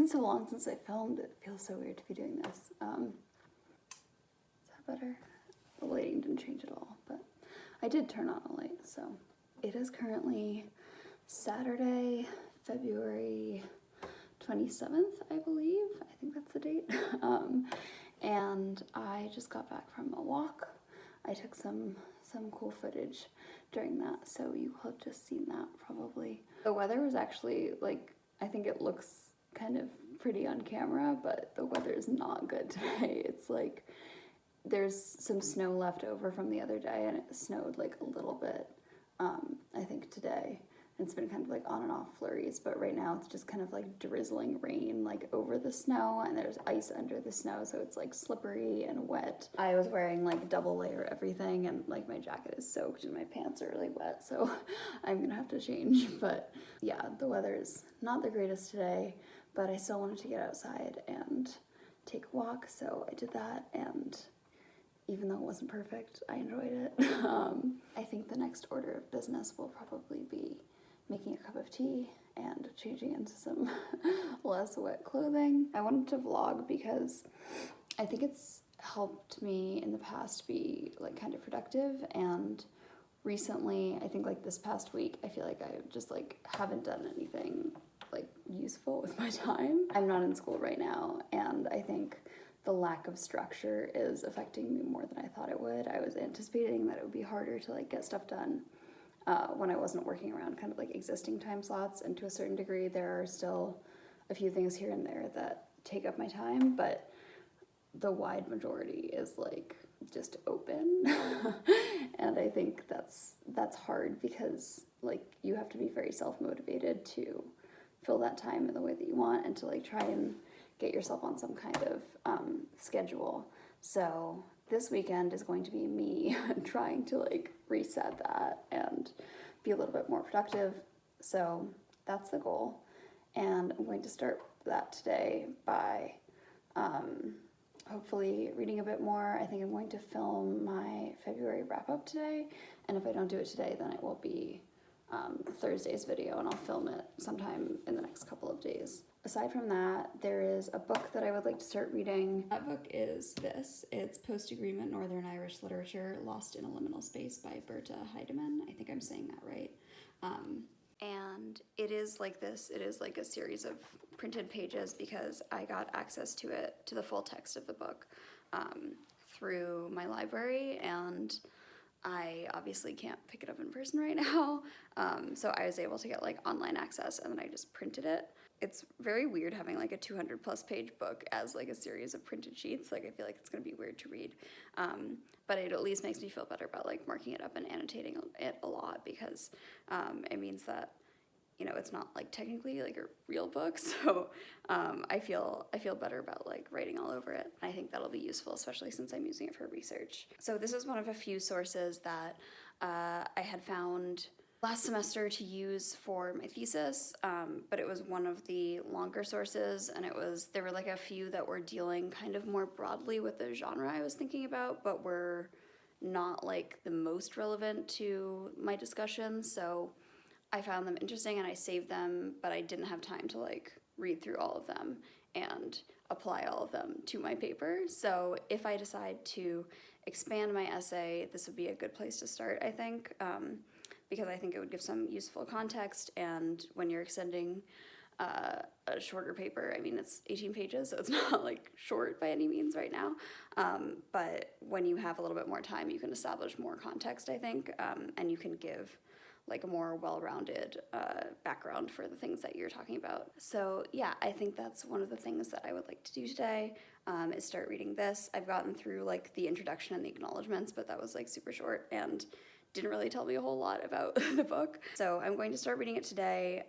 been so long since I filmed, it feels so weird to be doing this. Is that better? The lighting didn't change at all, but I did turn on a light, so. It is currently Saturday, February 27th, I believe. I think that's the date. And I just got back from a walk. I took some cool footage during that, so you will have just seen that probably. The weather was actually, like, I think it looks kind of pretty on camera, but the weather is not good today. It's like there's some snow left over from the other day, and it snowed like a little bit, I think today. It's been kind of like on and off flurries, but right now it's just kind of like drizzling rain like over the snow, and there's ice under the snow, so it's like slippery and wet. I was wearing like double layer everything, and like my jacket is soaked and my pants are really wet, so I'm gonna have to change. But yeah, the weather is not the greatest today, but I still wanted to get outside and take a walk, so I did that, and even though it wasn't perfect, I enjoyed it. I think the next order of business will probably be making a cup of tea and changing into some less wet clothing. I wanted to vlog because I think it's helped me in the past be like kind of productive, and recently, I think like this past week, I feel like I just like haven't done anything like useful with my time. I'm not in school right now, and I think the lack of structure is affecting me more than I thought it would. I was anticipating that it would be harder to like get stuff done when I wasn't working around kind of like existing time slots, and to a certain degree there are still a few things here and there that take up my time, but the wide majority is like just open. And I think that's hard because like you have to be very self-motivated to fill that time in the way that you want and to like try and get yourself on some kind of schedule. So this weekend is going to be me trying to like reset that and be a little bit more productive. So that's the goal. And I'm going to start that today by hopefully reading a bit more. I think I'm going to film my February wrap-up today. And if I don't do it today, then it will be Thursday's video, and I'll film it sometime in the next couple of days. Aside from that, there is a book that I would like to start reading. That book is this. It's Post-Agreement Northern Irish Literature, Lost in a Liminal Space by Berta Heidemann. I think I'm saying that right. And it is like this. It is like a series of printed pages because I got access to it, to the full text of the book, through my library, and I obviously can't pick it up in person right now, so I was able to get like online access, and then I just printed it. It's very weird having like a 200 plus page book as like a series of printed sheets. Like I feel like it's gonna be weird to read, but it at least makes me feel better about like marking it up and annotating it a lot, because it means that, you know, it's not like technically like a real book, so I feel better about like writing all over it. I think that'll be useful, especially since I'm using it for research. So this is one of a few sources that I had found last semester to use for my thesis, but it was one of the longer sources, and there were like a few that were dealing kind of more broadly with the genre I was thinking about, but were not like the most relevant to my discussion. So I found them interesting and I saved them, but I didn't have time to like read through all of them and apply all of them to my paper. So if I decide to expand my essay, this would be a good place to start, I think, because I think it would give some useful context. And when you're extending a shorter paper, I mean, it's 18 pages, so it's not like short by any means right now, but when you have a little bit more time, you can establish more context, I think, and you can give like a more well-rounded background for the things that you're talking about. So yeah, I think that's one of the things that I would like to do today, is start reading this. I've gotten through like the introduction and the acknowledgements, but that was like super short and didn't really tell me a whole lot about the book. So I'm going to start reading it today.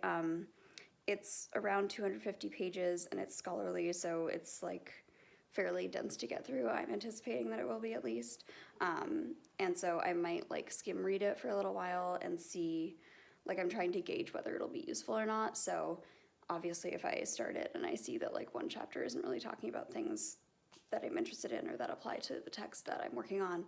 It's around 250 pages and it's scholarly, so it's like fairly dense to get through. I'm anticipating that it will be, at least. And so I might like skim read it for a little while and see, like I'm trying to gauge whether it'll be useful or not. So obviously if I start it and I see that like one chapter isn't really talking about things that I'm interested in or that apply to the text that I'm working on,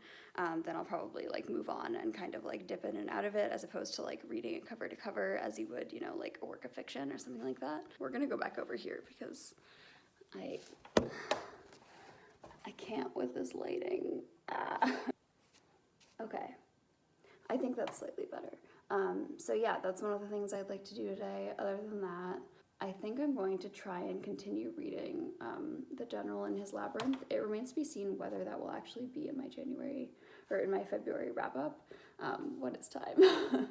then I'll probably like move on and kind of like dip in and out of it, as opposed to like reading it cover to cover as you would, you know, like a work of fiction or something like that. We're gonna go back over here because I can't with this lighting. Okay, I think that's slightly better. So yeah, that's one of the things I'd like to do today. Other than that, I think I'm going to try and continue reading The General and His Labyrinth. It remains to be seen whether that will actually be in my January or in my February wrap-up when it's time.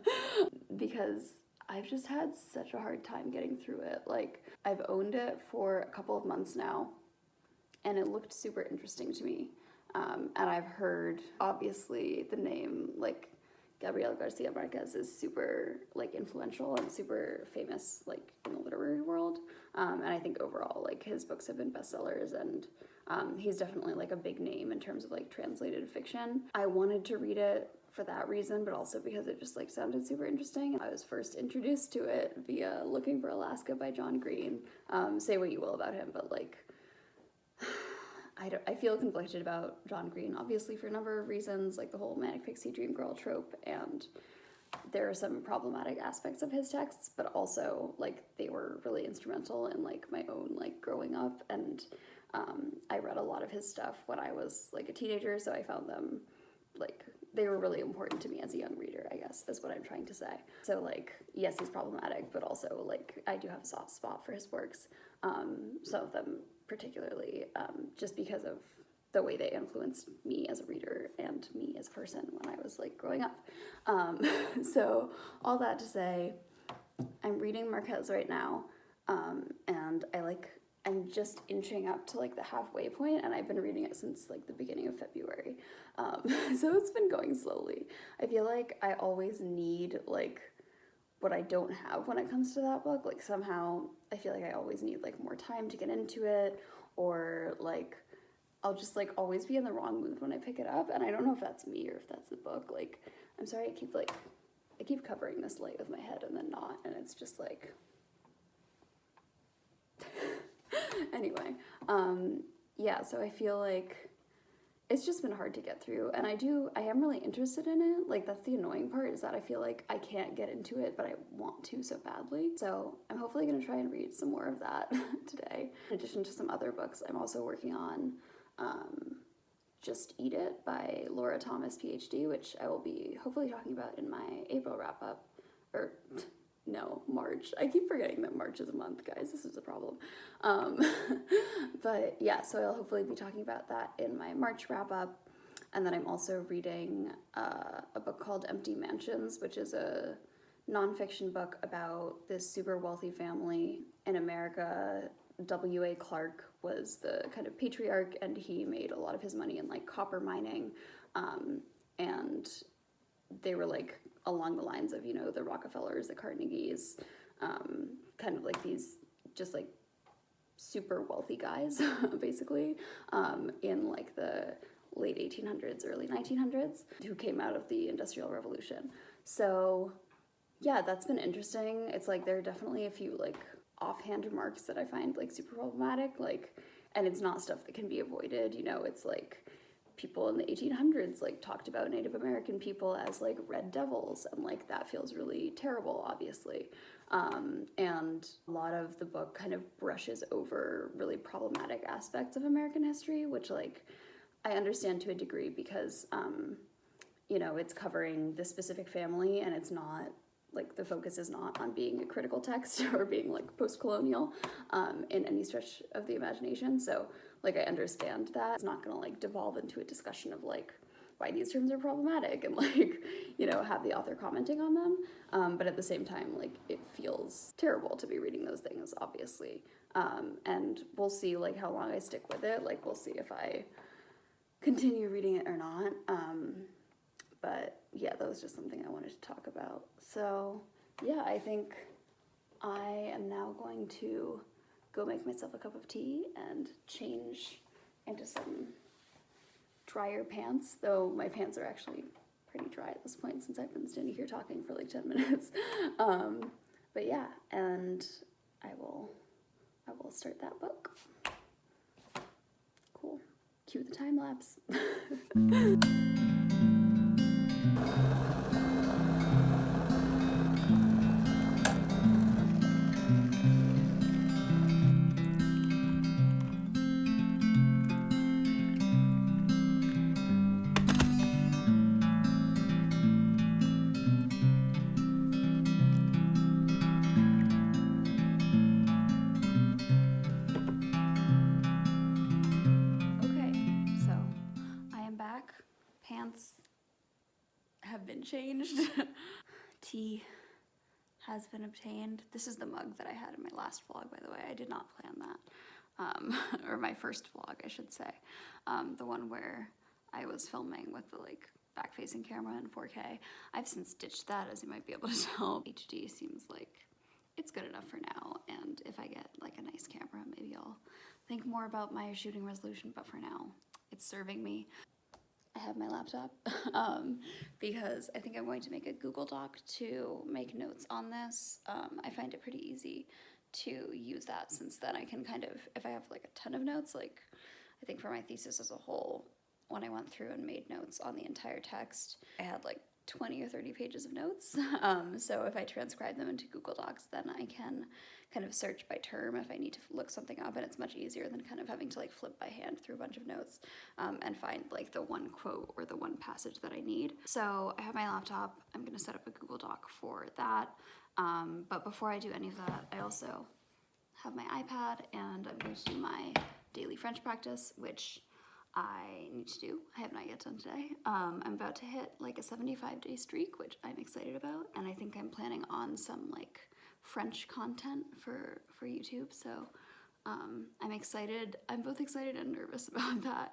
Because I've just had such a hard time getting through it. Like, I've owned it for a couple of months now, and it looked super interesting to me. And I've heard, obviously, the name, like, Gabriel Garcia Marquez is super, like, influential and super famous, like, in the literary world. And I think overall, like, his books have been bestsellers, and he's definitely, like, a big name in terms of, like, translated fiction. I wanted to read it for that reason, but also because it just, like, sounded super interesting. I was first introduced to it via Looking for Alaska by John Green. Say what you will about him, but, like, I feel conflicted about John Green, obviously for a number of reasons, like the whole manic pixie dream girl trope, and there are some problematic aspects of his texts, but also, like, they were really instrumental in, like, my own, like, growing up, and I read a lot of his stuff when I was, like, a teenager, so I found them, like, they were really important to me as a young reader, I guess, is what I'm trying to say. So, like, yes, he's problematic, but also, like, I do have a soft spot for his works, some of them particularly, just because of the way they influenced me as a reader and me as a person when I was, like, growing up. So all that to say, I'm reading Marquez right now, and I'm just inching up to, like, the halfway point, and I've been reading it since, like, the beginning of February. So it's been going slowly. I feel like I always need, like, what I don't have when it comes to that book. Like, somehow I feel like I always need, like, more time to get into it, or, like, I'll just, like, always be in the wrong mood when I pick it up, and I don't know if that's me or if that's the book. Like, I'm sorry, I keep covering this light with my head and then not, and it's just, like, anyway, yeah, so I feel like it's just been hard to get through, and I am really interested in it. Like, that's the annoying part, is that I feel like I can't get into it, but I want to so badly. So I'm hopefully going to try and read some more of that today. In addition to some other books, I'm also working on Just Eat It by Laura Thomas, PhD, which I will be hopefully talking about in my April wrap-up, or no, March. I keep forgetting that March is a month, guys. This is a problem. But yeah, so I'll hopefully be talking about that in my March wrap-up. And then I'm also reading a book called Empty Mansions, which is a nonfiction book about this super wealthy family in America. W.A. Clark was the kind of patriarch, and he made a lot of his money in, like, copper mining. And they were, like, along the lines of, you know, the Rockefellers, the Carnegies, kind of like these just, like, super wealthy guys, basically, in, like, the late 1800s, early 1900s, who came out of the Industrial Revolution. So, yeah, that's been interesting. It's, like, there are definitely a few, like, offhand remarks that I find, like, super problematic, like, and it's not stuff that can be avoided, you know. It's, like, people in the 1800s, like, talked about Native American people as, like, red devils, and, like, that feels really terrible, obviously. And a lot of the book kind of brushes over really problematic aspects of American history, which, like, I understand to a degree because, you know, it's covering this specific family, and it's not, like, the focus is not on being a critical text or being, like, post-colonial in any stretch of the imagination. So, like, I understand that. It's not gonna, like, devolve into a discussion of, like, why these terms are problematic and, like, you know, have the author commenting on them. But at the same time, like, it feels terrible to be reading those things, obviously. And we'll see, like, how long I stick with it. Like, we'll see if I continue reading it or not. But yeah, that was just something I wanted to talk about. So yeah, I think I am now going to go make myself a cup of tea and change into some drier pants, though my pants are actually pretty dry at this point since I've been standing here talking for like 10 minutes. But yeah, and I will start that book. Cool. Cue the time lapse. Pants have been changed. Tea has been obtained. This is the mug that I had in my last vlog, by the way. I did not plan that. Or my first vlog, I should say. The one where I was filming with the like back-facing camera in 4K. I've since ditched that, as you might be able to tell. HD seems like it's good enough for now, and if I get like a nice camera, maybe I'll think more about my shooting resolution, but for now, it's serving me. I have my laptop because I think I'm going to make a Google Doc to make notes on this. I find it pretty easy to use that, since then I can kind of, if I have like a ton of notes, like I think for my thesis as a whole, when I went through and made notes on the entire text, I had like 20 or 30 pages of notes. So if I transcribe them into Google Docs, then I can kind of search by term if I need to look something up, and it's much easier than kind of having to like flip by hand through a bunch of notes and find like the one quote or the one passage that I need. So I have my laptop. I'm gonna set up a Google Doc for that. But before I do any of that, I also have my iPad, and I'm going to do my daily French practice, which I need to do. I have not yet done today. I'm about to hit like a 75-day streak, which I'm excited about, and I think I'm planning on some like French content for YouTube, so I'm excited. I'm both excited and nervous about that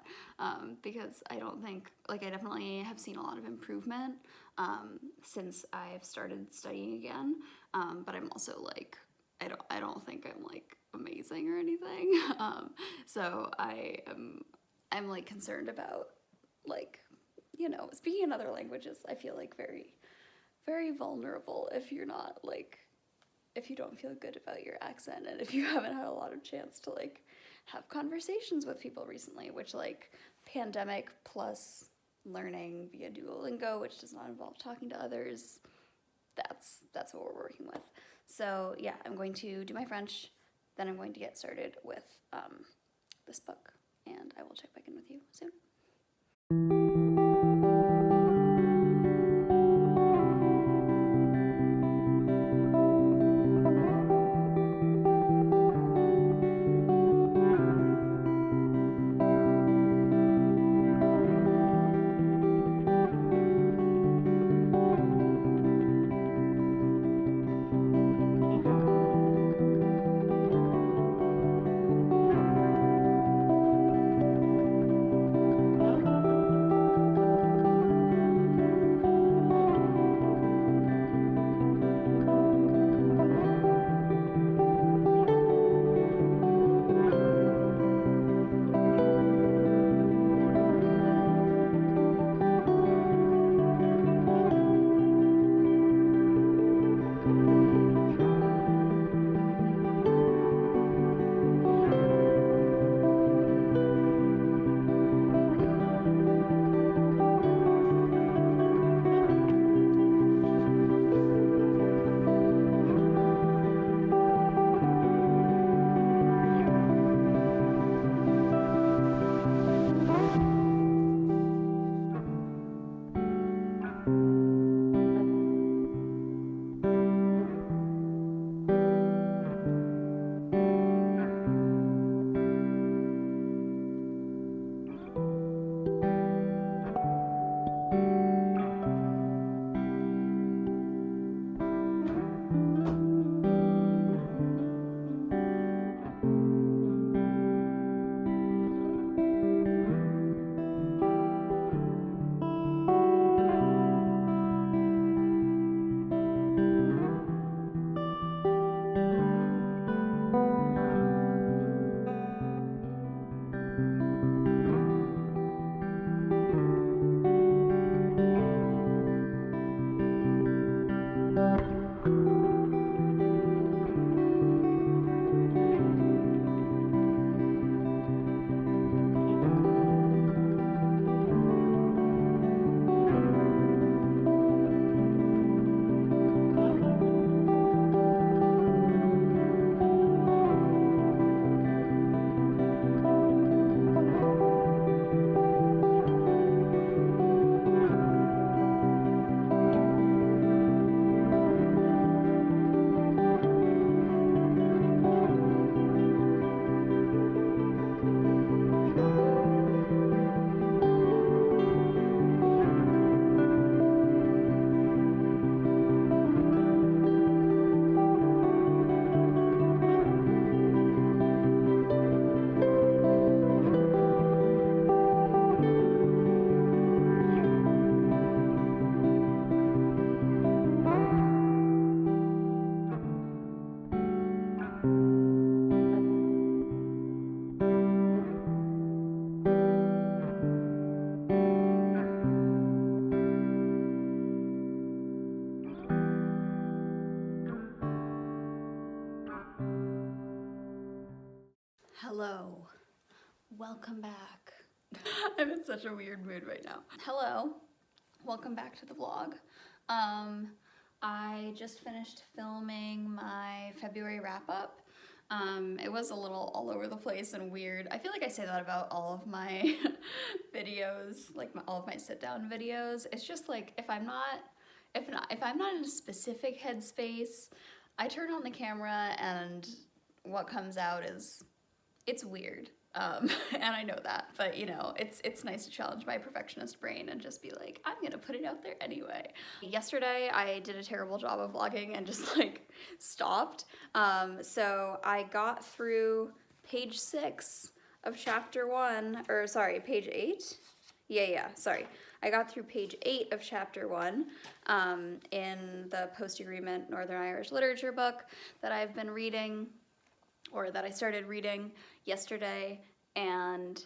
because I don't think, like, I definitely have seen a lot of improvement since I've started studying again, but I'm also like, I don't think I'm like amazing or anything. So I'm like concerned about, like, you know, speaking in other languages. I feel like very, very vulnerable if you're not like, if you don't feel good about your accent, and if you haven't had a lot of chance to like have conversations with people recently, which like pandemic plus learning via Duolingo, which does not involve talking to others, that's what we're working with. So yeah, I'm going to do my French, then I'm going to get started with this book, and I will check back in with you soon. Hello, welcome back. I'm in such a weird mood right now. Hello, welcome back to the vlog. I just finished filming my February wrap-up. It was a little all over the place and weird. I feel like I say that about all of my videos, like all of my sit-down videos. It's just like if I'm not in a specific headspace, I turn on the camera and what comes out is, it's weird. And I know that, but you know, it's nice to challenge my perfectionist brain and just be like, I'm gonna put it out there anyway. Yesterday, I did a terrible job of vlogging and just like stopped. So I got through page 6 of chapter 1, or sorry, page 8? Sorry. I got through page 8 of chapter 1 in the post-agreement Northern Irish literature book that I've been reading, or that I started reading yesterday, and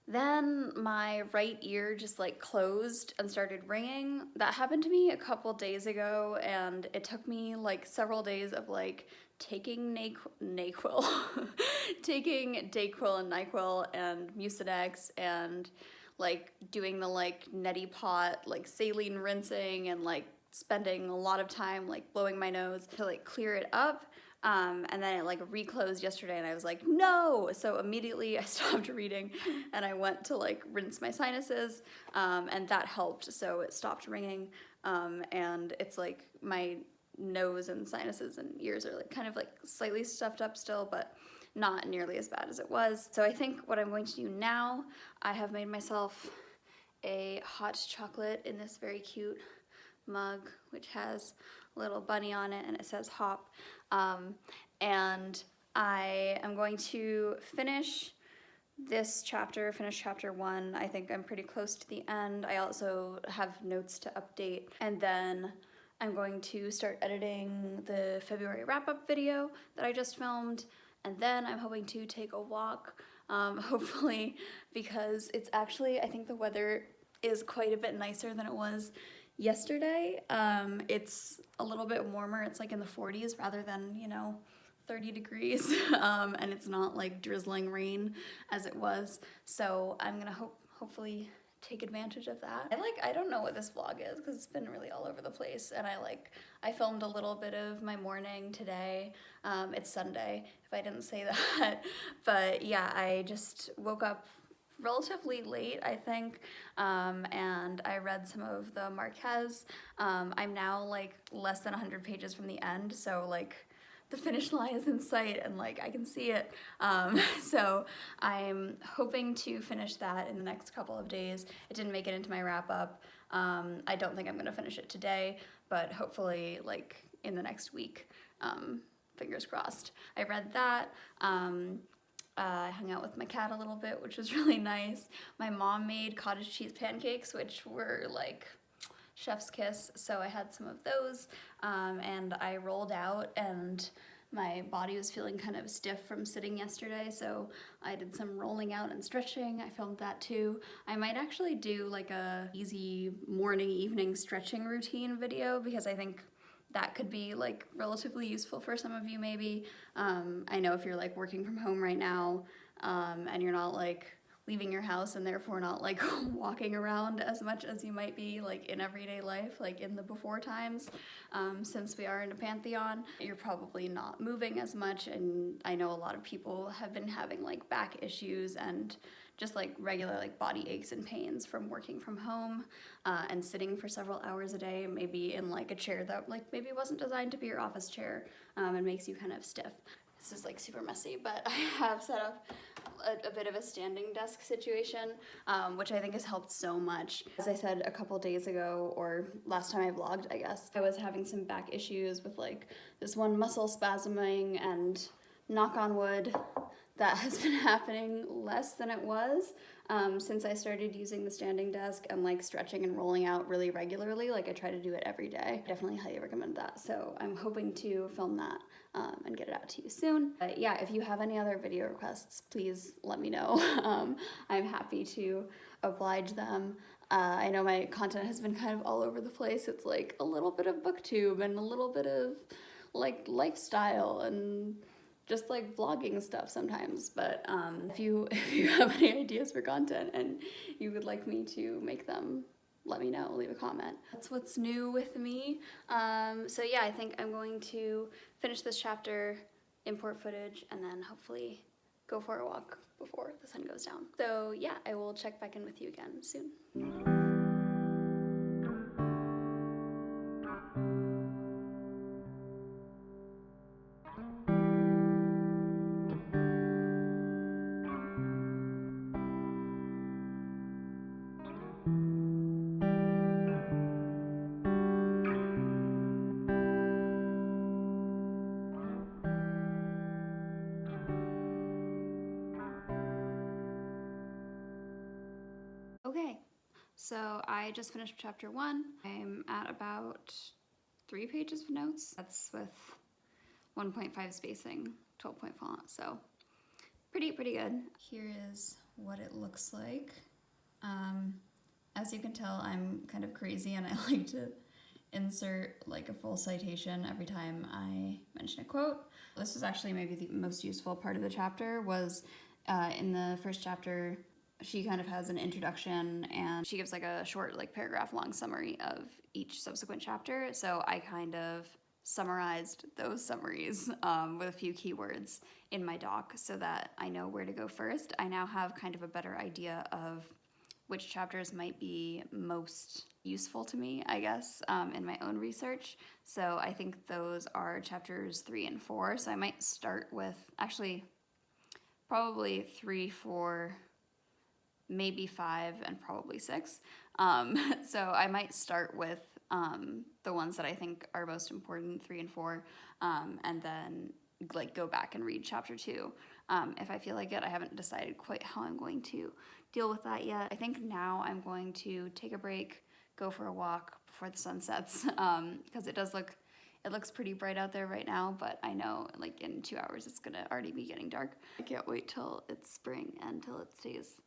then my right ear just like closed and started ringing. That happened to me a couple days ago, and it took me like several days of like taking NyQuil, taking Dayquil and NyQuil and Mucinex and like doing the like neti pot, like saline rinsing and like spending a lot of time like blowing my nose to like clear it up. And then it like reclosed yesterday and I was like, no! So immediately I stopped reading and I went to like rinse my sinuses, and that helped. So it stopped ringing, and it's like my nose and sinuses and ears are like kind of like slightly stuffed up still, but not nearly as bad as it was. So I think what I'm going to do now, I have made myself a hot chocolate in this very cute mug, which has a little bunny on it and it says hop. And I am going to finish this chapter, finish chapter 1. I think I'm pretty close to the end. I also have notes to update, and then I'm going to start editing the February wrap-up video that I just filmed, and then I'm hoping to take a walk, hopefully, because it's actually, I think the weather is quite a bit nicer than it was yesterday. It's a little bit warmer. It's like in the 40s rather than, you know, 30 degrees, and it's not like drizzling rain as it was. So I'm gonna hopefully take advantage of that. I don't know what this vlog is because it's been really all over the place, and I filmed a little bit of my morning today. It's Sunday, if I didn't say that. But yeah, I just woke up relatively late, I think, and I read some of the Marquez. I'm now like less than 100 pages from the end, so like the finish line is in sight and like I can see it. So I'm hoping to finish that in the next couple of days. It didn't make it into my wrap up. I don't think I'm gonna finish it today, but hopefully like in the next week. Fingers crossed. I read that. I hung out with my cat a little bit, which was really nice. My mom made cottage cheese pancakes, which were like chef's kiss, so I had some of those, and I rolled out, and my body was feeling kind of stiff from sitting yesterday, so I did some rolling out and stretching. I filmed that too. I might actually do like a easy morning, evening stretching routine video, because I think that could be like relatively useful for some of you maybe. I know if you're like working from home right now, and you're not like leaving your house and therefore not like walking around as much as you might be like in everyday life, like in the before times, since we are in a pantheon, you're probably not moving as much. And I know a lot of people have been having like back issues and just like regular like body aches and pains from working from home, and sitting for several hours a day, maybe in like a chair that like maybe wasn't designed to be your office chair, and makes you kind of stiff. This is like super messy, but I have set up a bit of a standing desk situation, which I think has helped so much. As I said a couple days ago, or last time I vlogged, I guess, I was having some back issues with like this one muscle spasming, and knock on wood, that has been happening less than it was since I started using the standing desk and like stretching and rolling out really regularly. Like I try to do it every day. Definitely highly recommend that. So I'm hoping to film that and get it out to you soon. But yeah, if you have any other video requests, please let me know. I'm happy to oblige them. I know my content has been kind of all over the place. It's like a little bit of booktube and a little bit of like lifestyle and just like vlogging stuff sometimes. But if you have any ideas for content and you would like me to make them, let me know, leave a comment. That's what's new with me. So yeah, I think I'm going to finish this chapter, import footage, and then hopefully go for a walk before the sun goes down. So yeah, I will check back in with you again soon. Okay, so I just finished chapter 1. I'm at about 3 pages of notes. That's with 1.5 spacing, 12-point font, so pretty good. Here is what it looks like. As you can tell, I'm kind of crazy and I like to insert like a full citation every time I mention a quote. This was actually maybe the most useful part of the chapter was in the first chapter, she kind of has an introduction and she gives like a short, like paragraph long summary of each subsequent chapter. So I kind of summarized those summaries with a few keywords in my doc so that I know where to go first. I now have kind of a better idea of which chapters might be most useful to me, I guess, in my own research. So I think those are chapters 3 and 4. So I might start with, actually, probably 3, 4, maybe 5, and probably 6. So I might start with the ones that I think are most important, 3 and 4, and then like go back and read chapter 2 if I feel like it. I haven't decided quite how I'm going to deal with that yet. I think now I'm going to take a break, go for a walk before the sun sets, because it looks pretty bright out there right now, but I know like in 2 hours it's gonna already be getting dark. I can't wait till it's spring and till it stays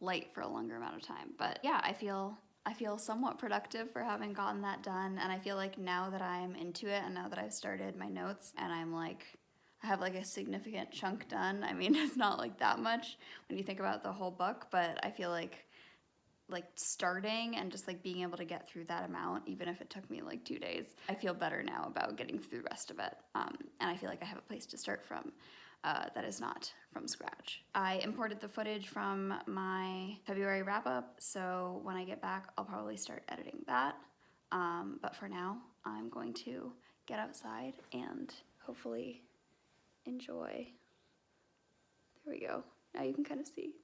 light for a longer amount of time. But yeah, I feel somewhat productive for having gotten that done, and I feel like now that I'm into it and now that I've started my notes and I'm like, I have like a significant chunk done. I mean, it's not like that much when you think about the whole book, but I feel like starting and just like being able to get through that amount, even if it took me like 2 days, I feel better now about getting through the rest of it. And I feel like I have a place to start from that is not from scratch. I imported the footage from my February wrap up, so when I get back, I'll probably start editing that. But for now, I'm going to get outside and hopefully enjoy. There we go. Now you can kind of see.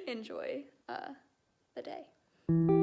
Enjoy the day.